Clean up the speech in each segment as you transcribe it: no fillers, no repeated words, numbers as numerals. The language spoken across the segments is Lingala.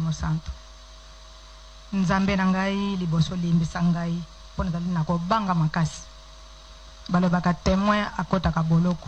Molimo Santo. Nzambe na ngai liboso limbisa ngai pona zali na kobanga makasi. Balobaka témoin akotaka boloko.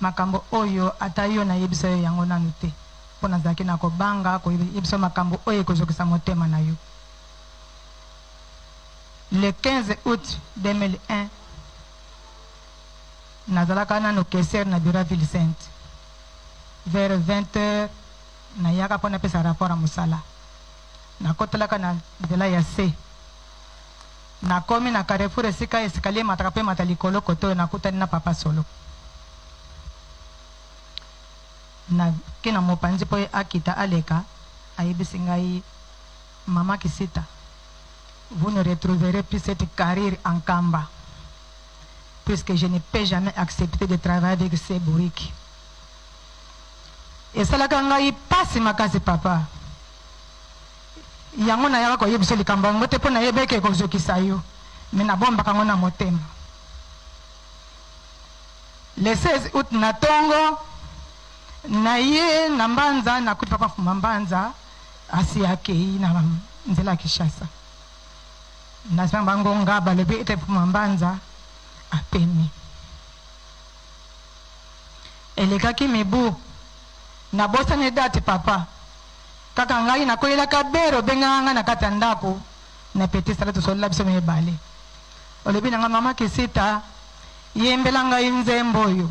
Makambo oyo atayo na yebisa yo yango nanu te. Pona zaki na kobanga ko yebisa makambo oyo kozokisa motema na yo. Le 15 août 2001, nazalaka nano keser na bureau Ville Sainte. Vers 20h, na yaka pona pesa rapport a musala. Na kotelaka na nzela ya C. Na komi na Carrefour esika escalier matrape matalikolo koto na kutani na papa solo. Na kina mopanzi po akita aleka ayebisi ngai mama Kisita. Vous ne retrouverez plus cette carrière en Kamba, puisque je ne peux jamais accepter de travailler avec ces bourriques. Et ça la kangai passe makasi papa. Yango na yaka ko yebiso likamba ngote po na yebeke ko zokisa yo. Mais na bomba kango na motema. Le 16 août na tongo na ye na mbanza na kuti papa fuma mbanza asi yake na nzela Kishasa. Nasema ngonga balobi ete fuma mbanza apemi. Elekaki mebu na bosa ne date papa. Kaka ngai na koyela kabero benganga na katandako na peti sala to sola biso me bale. Olobi na mama Kisita yembela ngai nzembo yo.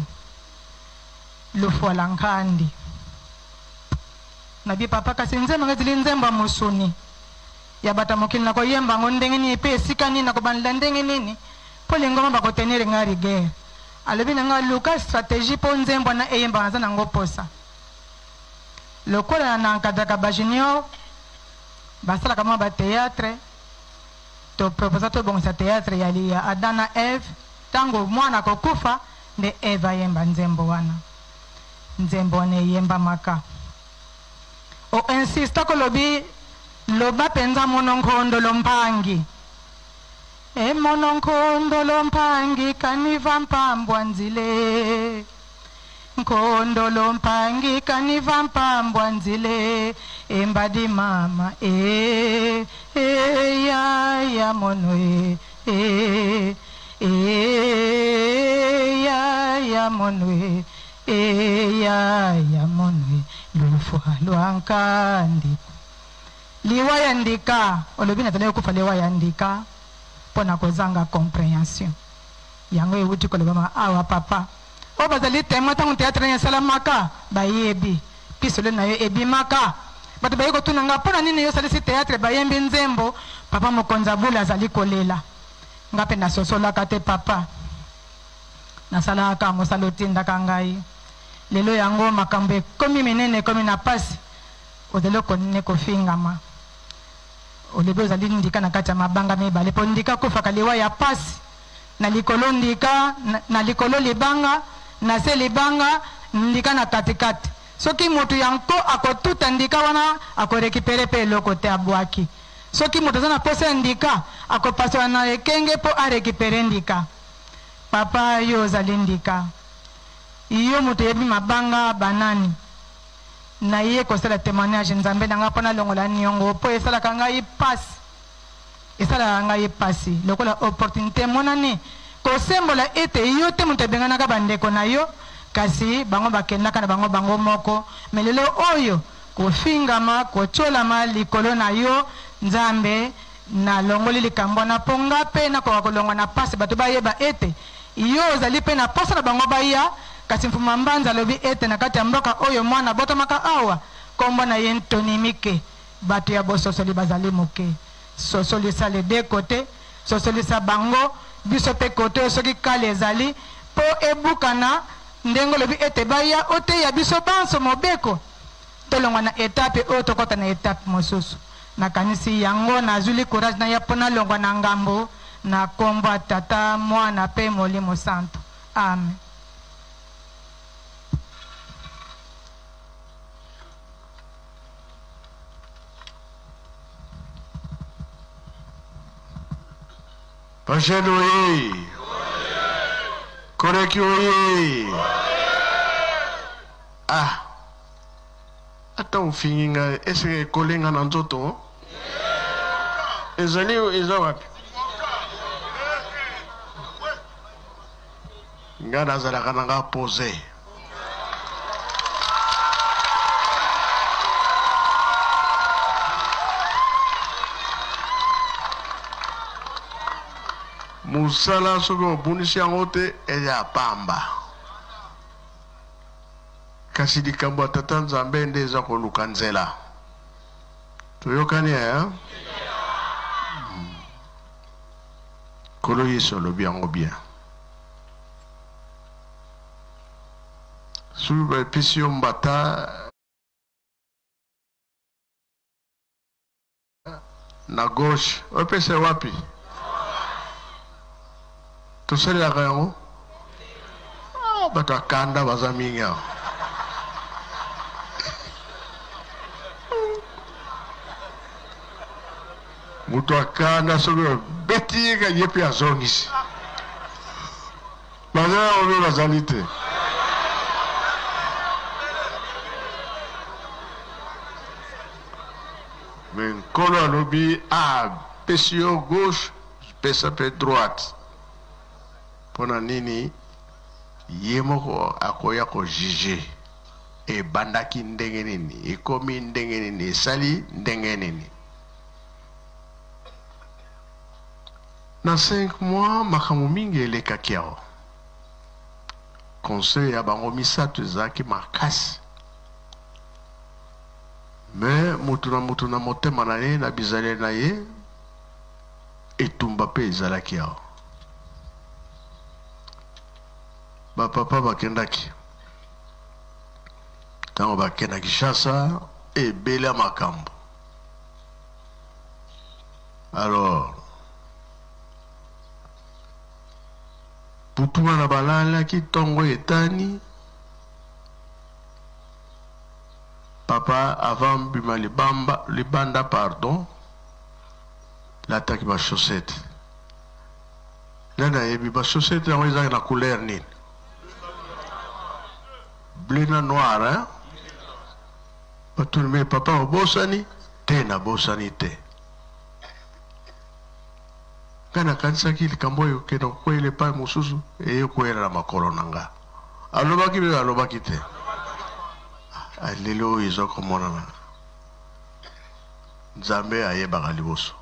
Lufo lankandi. Nabi papa kasi nzembo ngazili nzembo musuni. Ya bata mokili na koyemba ngondenge ni pe sikani na kobanda ndenge nini. Pole ngoma ba kotenere ngari guerre. Alobi na nga luka stratégie po nzembo na eyemba nza na ngoposa. Lokola na nkadaka ba junior basala kama ba théâtre to proposa to bongisa théâtre yali ya Adana Eve tango mwana kokufa nde Eva yemba nzembo wana. Nzembo ne yemba maka. O insista ko lobi loba penza mononkondo lompangi. E mononkondo lompangi kaniva mpambwa nzile. Nkondo lompangi kaniva mpambwa nzile. Embadi mama ya monwe ya monwe ya monwe lufu luankandi. Liwaya ndika olobina tele kufa liwaya ndika pona kozanga compréhension yango ewuti kolobama awa papa o bazali tema tangu théâtre ya salamaka bayebi pisolo na yo ebi maka bato bayiko tunanga pona nini yo salisi théâtre bayembi nzembo papa mokonza bula azali kolela ngape na sosola kate papa na sala ka mosalo tinda kangai lelo yango makambe komi menene komi na pasi odelo konne kofingama olebe ozali ndika na kati ya mabanga mibale po ndika kufa kaliwa ya pasi na likolo ndika na likolo libanga na se libanga ndika na katikati soki moto yanko akotuta ndika wana akorekipere pe eloko te abwaki soki moto aza na posa ndika akopaswa na ekenge po arekipere ndika papa yo ozali ndika iyo moto yebi mabanga banani na ye kosala témoignage nzambe nanga pona longola niongo po esala kangai passe esala ngai passe lokola opportunité monani ko sembola ete yo te mutu bengana ka bandeko na yo kasi bango bakendaka na bango moko melelo oyo ko fingama ko cholama likolo na yo nzambe na longoli likambo na ponga pe na ko kolonga na passe bato bayeba ete yo ozali pe na posa na bango baya kasi mfuma mbanza lobi ete na kati ya mboka oyo mwana botomaka awa kombo na ye ntonimike bato ya bososoli bazali moke sosoli sa le de côté sosoli sa bango biso pe kote soki kale ezali po ebukana ndengo lobi ete baya ote ya biso banso mobeko tolongwa na etape oyo tokota na etape mosusu nakanisi yango nazuli courage na ya pona longwa na ngambo na kombo tata mwana pe Molimo Santo amen. Pachelo oye! Koreki oye! Ah! ata ufinginga ese kolenga na nzoto ezali eza wapi nga nazalaka nanga pose musala soki obundisi yango te eya pamba kasi likambo ya tata nzambe nde eza koluka nzela toyokani ya kolo yesu alobi yango bien soki bapesi yo mbata na gauche opesa wapi tosalelaka yango bato akanda baza mingi awa mutu akanda soki obeti ye ka ye mpe azongisi bazala oyo bazali te me nkolo alobi apesi yo gauche pesa mpe droite mpona nini ye moko akoya kojuge ebandaki ndenge nini ekomi ndenge nini esali ndenge nini na 5 mois makambo mingi elekaki awa conseil ya bango misato ezalaki makasi me mutu na motema na ye na bizaleli na ye etumba mpe ezalaki awa bapapa bakendaki ntango bakenda Kinshasa ebele makambo alors putuma na balalaki ntongo etani papa avant bima libanda pardon lataki bachaussette nani ayebi bachaussette yango ezalaki na couleur nini bleu na noir hein batuni me papa obosani te na bosani te kana kanisaki likambo oyo kenda kokweyela epai mosusu eye koyela na makolo na nga alobaki mpe alobaki te lelo oyo eza komonana nzambe ayebaka liboso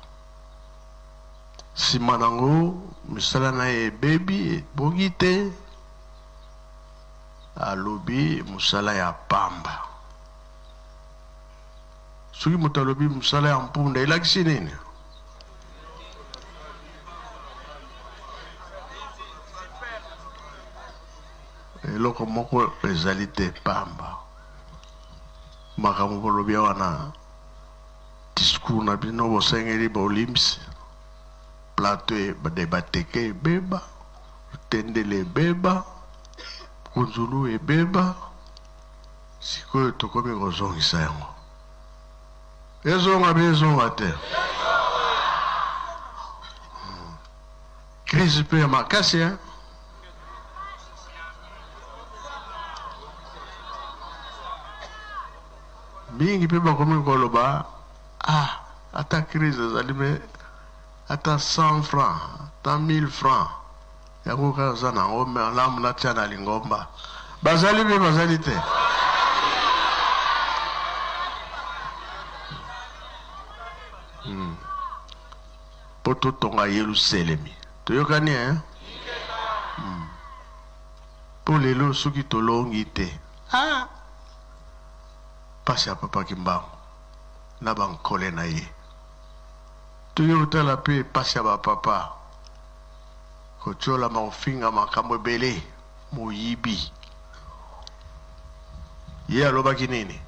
nsima nango misala na ye ebebi ebongi te alobi mosala ya pamba soki moto alobi mosala ya mpunda elakisi nini eloko moko ezali te pamba makambo bolobi wana discours na bino bosengeli bolimbisi plateau de bateke ebeba tendele ebeba kunzulu ebeba sikoyo tokomi kozongisa yango ezonga mpe ezonga te crise mpe ya makasi mingi mpe bakomi koloba ata crise ezali me ata 100 francs ata 1000 francs yango kaka oza nango me alamu natia na lingomba bazali mpe bazali te po totonga Yerusalemi toyokani po lelo soki tolongi te pasi ya papa Kimbangu na bankole na ye toyo kotala mpe pasi ya bapapa kotiolama kofinga makambo ebele moyibi ye alobaki nini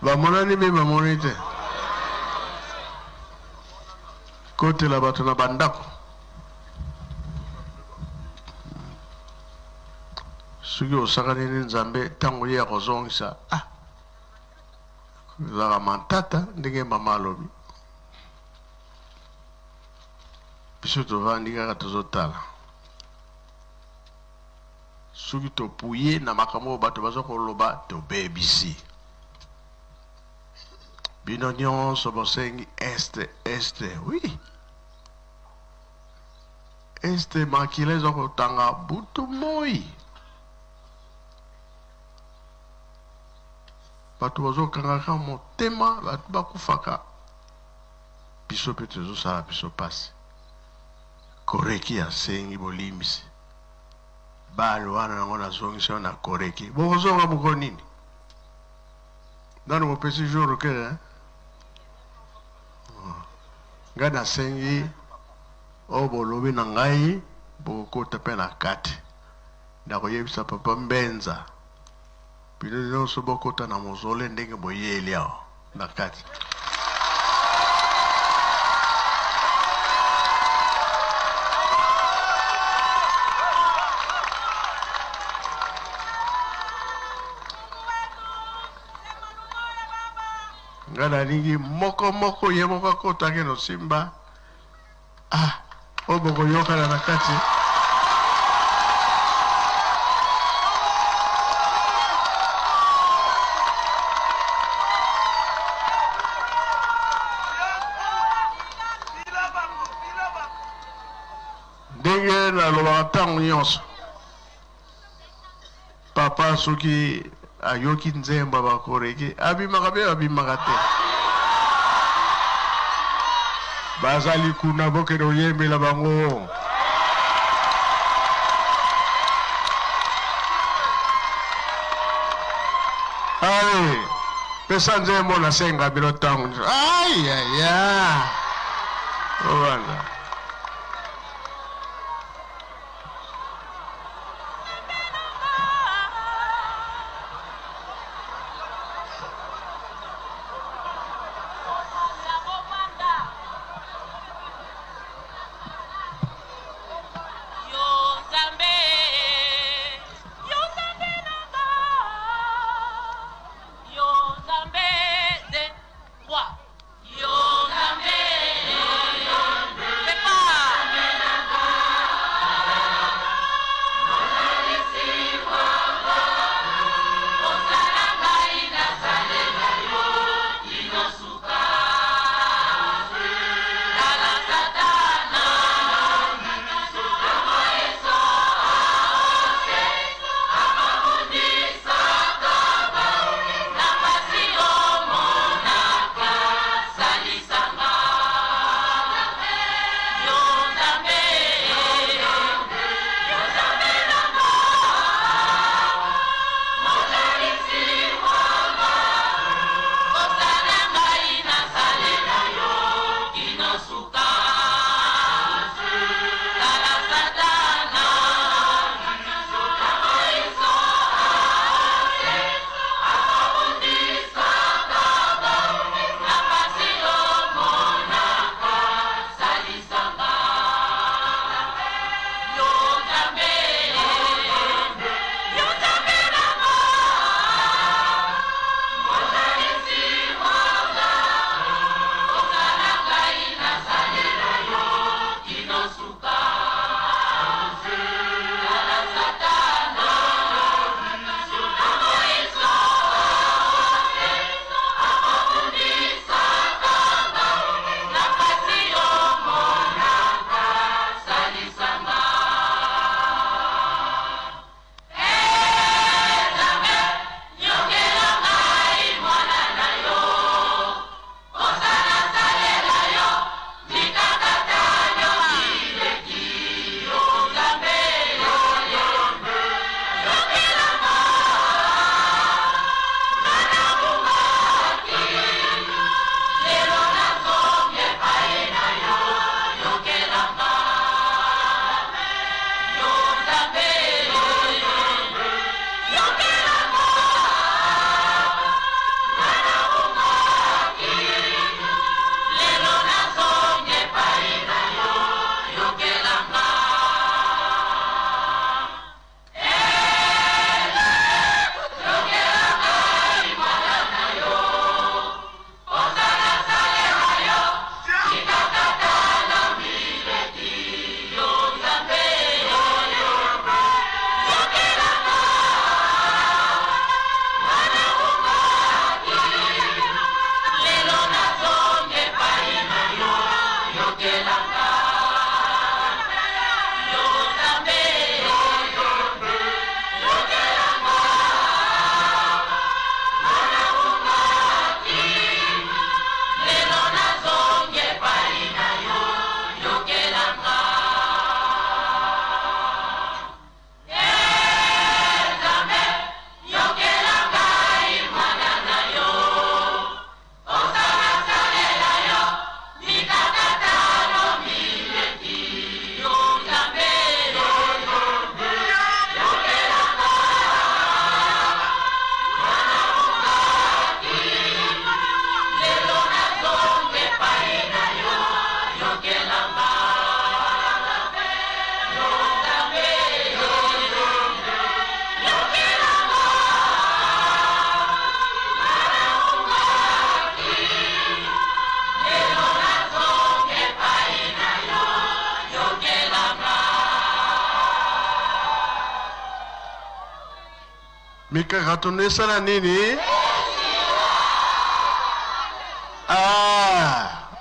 bamonani mpe bamoni te kotela bato na bandako soki osakani ni nzambe ntango ye ya kozongisa ezaka mantata ndenge mama alobi biso tovandi kaka tozotala soki topuye na makambo bato baza koloba tobebisi bino nyonso bosengi este oui este makila eza kotanga butu moi bato bazokangaka motema bato bakufaka biso mpe tozosala biso pasi koreki asengi bolimbisi balo wana nango nazongisi wana koreki bokozonga moko nini nani mopesi jour okele ngai nasengi oyo bolobi na ngai bokokota mpe na kati nakoyebisa papa Mbenza bino nyonso bokota na mozole ndenge boyeli awa na kati ngai nalingi moko ye moko akotaki no simba oyo bokoyokana na kati ndenge nalobaka ntango nyonso papa soki ayoki nzemba bakoreki abimaka mpe abimaka te bazali kuna bokende oyembela bango ale pesa nzembo nasenga bino ntango ayaya obanda mikakatone sana nini?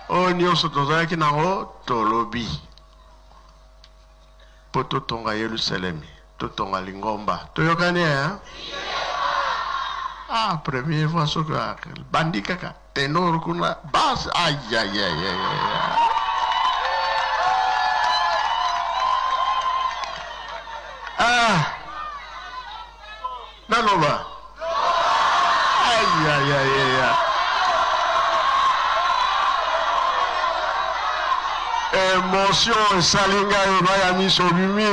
O nyonso tozalaki nango tolobi po totonga Yerusalemi, totonga Lingomba. Toyokani première fois soki bandi kaka tenor kuna basse naloba émotion esalinga eba ya miso bimi